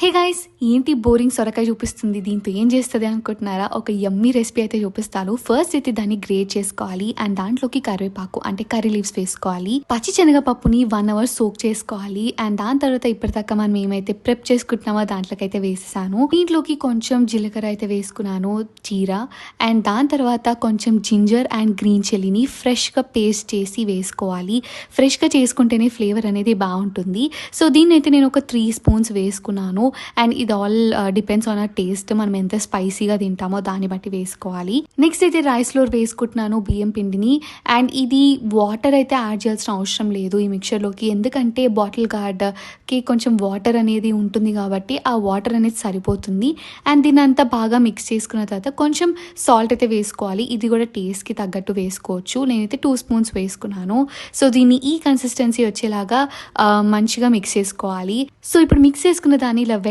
Hey guys, ఏంటి boring సొరకాయ చూపిస్తుంది, దీంతో ఏం చేస్తుంది అనుకుంటున్నారా? ఒక యమ్మీ రెసిపీ అయితే చూపిస్తాను. ఫస్ట్ అయితే దాన్ని గ్రేట్ చేసుకోవాలి అండ్ దాంట్లోకి కరివేపాకు అంటే కర్రీ లీవ్స్ వేసుకోవాలి. పచ్చి శనగపప్పుని 1 hour సోక్ చేసుకోవాలి అండ్ దాని తర్వాత ఇప్పటిదాకా మనం ఏమైతే ప్రెప్ చేసుకుంటున్నామో దాంట్లోకి అయితే వేసేసాను. దీంట్లోకి కొంచెం జీలకర్ర అయితే వేసుకున్నాను, జీరా, అండ్ దాని తర్వాత కొంచెం జింజర్ అండ్ గ్రీన్ చిల్లీని ఫ్రెష్గా పేస్ట్ చేసి వేసుకోవాలి. ఫ్రెష్గా చేసుకుంటేనే ఫ్లేవర్ అనేది బాగుంటుంది. సో దీన్ని అయితే నేను ఒక 3 spoons వేసుకున్నాను. అండ్ ఇది all depends on our taste, మనం ఎంత స్పైసీగా తింటామో దాన్ని బట్టి వేసుకోవాలి. నెక్స్ట్ అయితే రైస్ ఫ్లోర్ వేసుకుంటున్నాను, బియ్యం పిండిని. అండ్ ఇది వాటర్ అయితే యాడ్ చేయాల్సిన అవసరం లేదు ఈ మిక్చర్లోకి, ఎందుకంటే బాటిల్ గార్డ్కి కొంచెం వాటర్ అనేది ఉంటుంది కాబట్టి ఆ వాటర్ అనేది సరిపోతుంది. అండ్ దీన్ని అంతా బాగా మిక్స్ చేసుకున్న తర్వాత కొంచెం సాల్ట్ అయితే వేసుకోవాలి. ఇది కూడా టేస్ట్కి తగ్గట్టు వేసుకోవచ్చు. నేనైతే 2 spoons వేసుకున్నాను. సో దీన్ని ఈ కన్సిస్టెన్సీ వచ్చేలాగా మంచిగా మిక్స్ చేసుకోవాలి. సో ఇప్పుడు మిక్స్ చేసుకున్న దాన్ని ఇలా